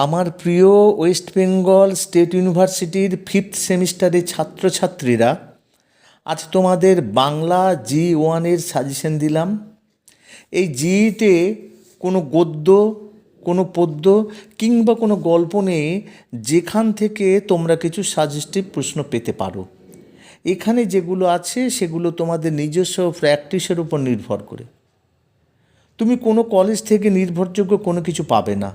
আমার প্রিয় West Bengal state ইউনিভার্সিটির 5th সেমিস্টারের ছাত্রছাত্রীরা, আজ তোমাদের বাংলা G1-এর সাজেশন দিলাম। এই জিইতে কোনো গদ্য, কোনো পদ্য কিংবা কোনো গল্প নেই যেখান থেকে তোমরা কিছু সাজেস্টিভ প্রশ্ন পেতে পারো। এখানে যেগুলো আছে সেগুলো তোমাদের নিজস্ব প্র্যাকটিসের উপর নির্ভর করে। তুমি কোনো কলেজ থেকে নির্ভরযোগ্য কোনো কিছু পাবে না।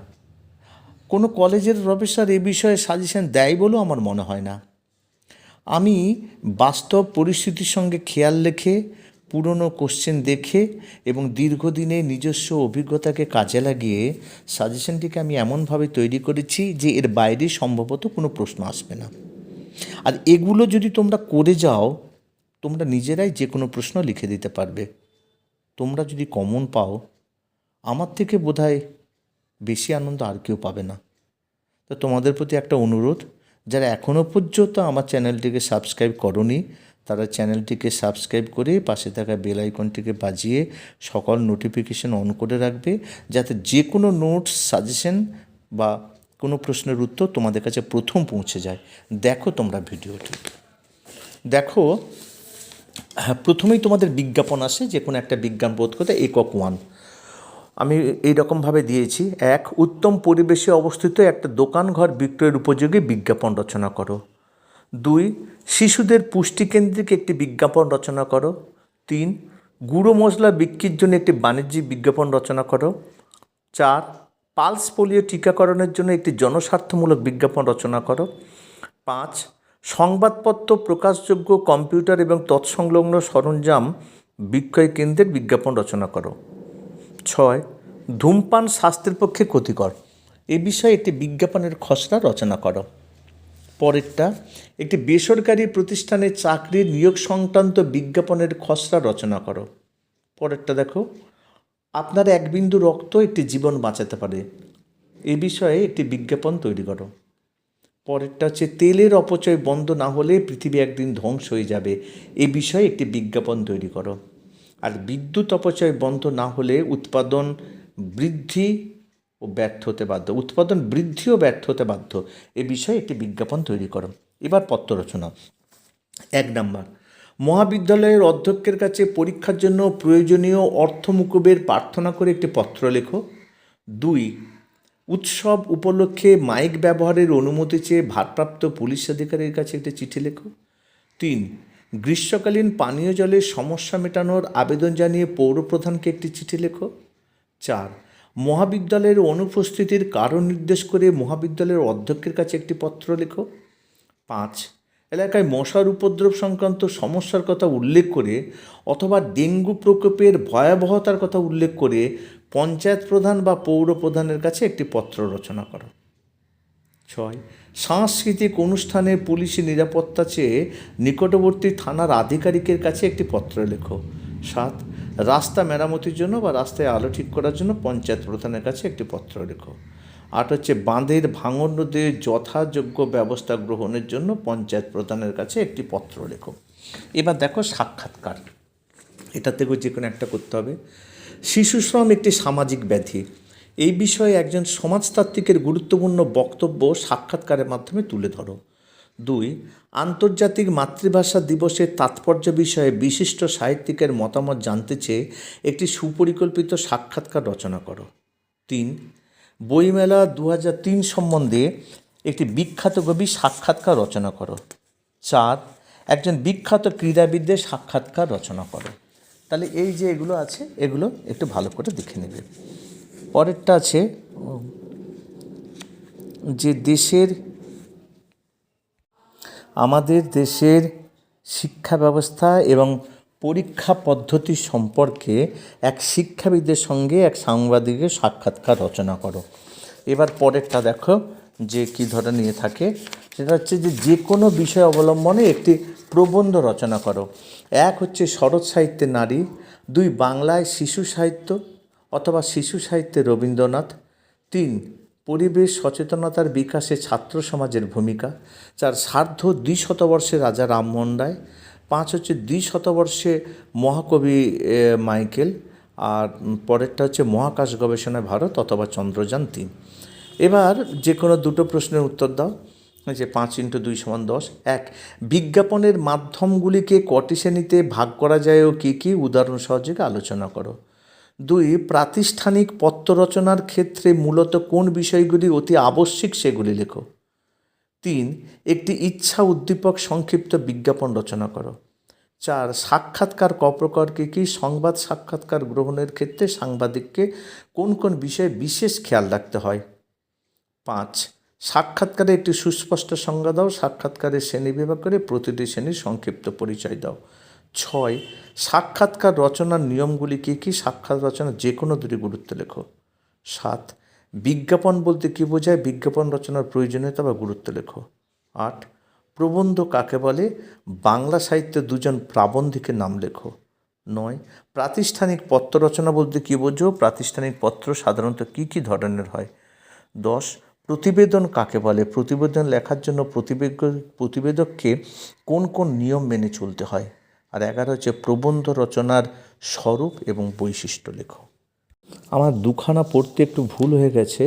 কোনো কলেজের প্রফেসর এ বিষয়ে সাজেশন দেয় বলেও আমার মনে হয় না। আমি বাস্তব পরিস্থিতির সঙ্গে খেয়াল রেখে, পুরনো কোশ্চেন দেখে এবং দীর্ঘদিনের নিজস্ব অভিজ্ঞতাকে কাজে লাগিয়ে সাজেশনটিকে আমি এমনভাবে তৈরি করেছি যে এর বাইরে সম্ভবত কোনো প্রশ্ন আসবে না। আর এগুলো যদি তোমরা করে যাও, তোমরা নিজেরাই যে কোনো প্রশ্ন লিখে দিতে পারবে। তোমরা যদি কমন পাও, আমার থেকে বোধহয় বেশি আনন্দ আর কেউ পাবে না। তো তোমাদের প্রতি একটা অনুরোধ, যারা এখনও পর্যন্ত আমার চ্যানেলটিকে সাবস্ক্রাইব করোনি, তারা চ্যানেলটিকে সাবস্ক্রাইব করে পাশে থাকা বেল আইকনটিকে বাজিয়ে সকল নোটিফিকেশন অন করে রাখবে, যাতে যে কোনো নোটস, সাজেশন বা কোনো প্রশ্নের উত্তর তোমাদের কাছে প্রথম পৌঁছে যায়। দেখো তোমরা ভিডিওটি দেখো। প্রথমেই তোমাদের বিজ্ঞাপন আসে, যে কোনো একটা বিজ্ঞান বোধ করতে একক 1 আমি এইরকমভাবে দিয়েছি। 1, উত্তম পরিবেশে অবস্থিত একটা দোকানঘর বিক্রয়ের উপযোগী বিজ্ঞাপন রচনা করো। 2, শিশুদের পুষ্টিকেন্দ্রিক একটি বিজ্ঞাপন রচনা করো। 3, গুঁড়ো মশলা বিক্রির জন্য একটি বাণিজ্যিক বিজ্ঞাপন রচনা করো। 4, পালস পোলিও টিকাকরণের জন্য একটি জনস্বার্থমূলক বিজ্ঞাপন রচনা করো। 5, সংবাদপত্র প্রকাশযোগ্য কম্পিউটার এবং তৎসংলগ্ন সরঞ্জাম বিক্রয় কেন্দ্রের বিজ্ঞাপন রচনা করো। 6, ধূমপান স্বাস্থ্যের পক্ষে ক্ষতিকর, এ বিষয়ে একটি বিজ্ঞাপনের খসড়া রচনা করো। পরেরটা, একটি বেসরকারি প্রতিষ্ঠানে চাকরির নিয়োগ সংক্রান্ত বিজ্ঞাপনের খসড়া রচনা করো। পরেরটা দেখো, আপনার এক বিন্দু রক্ত একটি জীবন বাঁচাতে পারে, এ বিষয়ে একটি বিজ্ঞাপন তৈরি করো। পরেরটা হচ্ছে, তেলের অপচয় বন্ধ না হলে পৃথিবী একদিন ধ্বংস হয়ে যাবে, এ বিষয়ে একটি বিজ্ঞাপন তৈরি করো। আর বিদ্যুৎ অপচয় বন্ধ না হলে উৎপাদন বৃদ্ধি ও ব্যর্থ হতে বাধ্য, এ বিষয়ে একটি বিজ্ঞাপন তৈরি করো। এবার পত্র রচনা। 1 নাম্বার, মহাবিদ্যালয়ের অধ্যক্ষের কাছে পরীক্ষার জন্য প্রয়োজনীয় অর্থ মুকুবের প্রার্থনা করে একটি পত্র লেখো। 2, উৎসব উপলক্ষে মাইক ব্যবহারের অনুমতি চেয়ে ভারপ্রাপ্ত পুলিশ আধিকারিকের কাছে একটি চিঠি লেখো। 3, গ্রীষ্মকালীন পানীয় জলের সমস্যা মেটানোর আবেদন জানিয়ে পৌরপ্রধানকে একটি চিঠি লেখো। 4, মহাবিদ্যালয়ের অনুপস্থিতির কারণ নির্দেশ করে মহাবিদ্যালয়ের অধ্যক্ষের কাছে একটি পত্র লেখো। 5, এলাকায় মশার উপদ্রব সংক্রান্ত সমস্যার কথা উল্লেখ করে অথবা ডেঙ্গু প্রকোপের ভয়াবহতার কথা উল্লেখ করে পঞ্চায়েত প্রধান বা পৌর প্রধানের কাছে একটি পত্র রচনা করো। 6, সাংস্কৃতিক অনুষ্ঠানে পুলিশি নিরাপত্তা চেয়ে নিকটবর্তী থানার আধিকারিকের কাছে একটি পত্র লেখো। 7, রাস্তা মেরামতির জন্য বা রাস্তায় আলো ঠিক করার জন্য পঞ্চায়েত প্রধানের কাছে একটি পত্র লেখো। 8 হচ্ছে, বাঁধের ভাঙন রোধে যথাযোগ্য ব্যবস্থা গ্রহণের জন্য পঞ্চায়েত প্রধানের কাছে একটি পত্র লেখো। এবার দেখো সাক্ষাৎকার, এটা থেকেও যে কোনো একটা করতে হবে। শিশুশ্রম একটি সামাজিক ব্যাধি, এই বিষয়ে একজন সমাজতাত্ত্বিকের গুরুত্বপূর্ণ বক্তব্য সাক্ষাৎকারের মাধ্যমে তুলে ধরো। 2, আন্তর্জাতিক মাতৃভাষা দিবসের তাৎপর্য বিষয়ে বিশিষ্ট সাহিত্যিকের মতামত জানতে চেয়ে একটি সুপরিকল্পিত সাক্ষাৎকার রচনা করো। 3, বইমেলা 2003 সম্বন্ধে একটি বিখ্যাত কবির সাক্ষাৎকার রচনা করো। 4, একজন বিখ্যাত ক্রীড়াবিদের সাক্ষাৎকার রচনা করো। তাহলে এই যে এগুলো আছে, এগুলো একটু ভালো করে দেখে নেবে। পরেরটা আছে যে আমাদের দেশের শিক্ষা ব্যবস্থা এবং পরীক্ষা পদ্ধতি সম্পর্কে এক শিক্ষাবিদের সঙ্গে এক সাংবাদিকের সাক্ষাৎকার রচনা করো। এবার পরেরটা দেখো যে কী ধরে নিয়ে থাকে, সেটা হচ্ছে যে কোনো বিষয় অবলম্বনে একটি প্রবন্ধ রচনা করো। 1 হচ্ছে, শরৎ সাহিত্যে নারী। 2, বাংলায় শিশু সাহিত্য অথবা শিশু সাহিত্যে রবীন্দ্রনাথ। 3, পরিবেশ সচেতনতার বিকাশে ছাত্র সমাজের ভূমিকা। 4, সার্ধ 2 শতবর্ষে রাজা রামমোহন রায়। 5 হচ্ছে, 2 শতবর্ষে মহাকবি মাইকেল। আর পরেরটা হচ্ছে, মহাকাশ গবেষণায় ভারত অথবা চন্দ্রযান 3। এবার যে কোনো দুটো প্রশ্নের উত্তর দাও। যে 5x2 = 10। বিজ্ঞাপনের মাধ্যমগুলিকে কটি শ্রেণীতে ভাগ করা যায় ও কী কী, উদাহরণ সহযোগে আলোচনা করো। 2, প্রাতিষ্ঠানিক পত্র রচনার ক্ষেত্রে মূলত কোন বিষয়গুলি অতি আবশ্যিক সেগুলি লেখো। 3, একটি ইচ্ছা উদ্দীপক সংক্ষিপ্ত বিজ্ঞাপন রচনা করো। 4, সাক্ষাৎকার ক প্রকার কী কী, সংবাদ সাক্ষাৎকার গ্রহণের ক্ষেত্রে সাংবাদিককে কোন কোন বিষয়ে বিশেষ খেয়াল রাখতে হয়। 5, সাক্ষাৎকারে একটি সুস্পষ্ট সংজ্ঞা দাও, সাক্ষাৎকারের শ্রেণীবিভাগ করে প্রতিটি শ্রেণীর সংক্ষিপ্ত পরিচয় দাও। 6, সাক্ষাৎকার রচনার নিয়মগুলি কী কী, সাক্ষাৎ রচনার যে কোনো দুটি গুরুত্ব লেখো। 7, বিজ্ঞাপন বলতে কী বোঝায়, বিজ্ঞাপন রচনার প্রয়োজনীয়তা বা গুরুত্ব লেখো। 8, প্রবন্ধ কাকে বলে, বাংলা সাহিত্যে দুজন প্রাবন্ধিকের নাম লেখো। 9, প্রাতিষ্ঠানিক পত্র রচনা বলতে কী বোঝো, প্রাতিষ্ঠানিক পত্র সাধারণত কী কী ধরনের হয়। 10, প্রতিবেদন কাকে বলে, প্রতিবেদন লেখার জন্য প্রতিবেদককে কোন কোন নিয়ম মেনে চলতে হয়। আর 11 হচ্ছে প্রবন্ধ রচনার স্বরূপ এবং বৈশিষ্ট্য লেখো। আমার দুখানা পড়তে একটু ভুল হয়ে গেছে,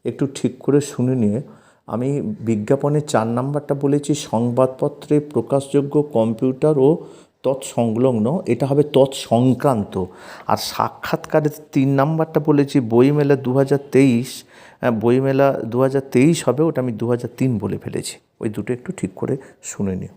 একটু ঠিক করে শুনে নিয়ে। আমি বিজ্ঞাপনের 4 নাম্বারটা বলেছি সংবাদপত্রে প্রকাশযোগ্য কম্পিউটার ও তৎসংলগ্ন, এটা হবে তৎসংক্রান্ত। আর সাক্ষাৎকারের 3 নাম্বারটা বলেছি বইমেলা 2023, বইমেলা 2023 হবে, ওটা আমি 2003 বলে ফেলেছি। ওই দুটো একটু ঠিক করে শুনে নিও।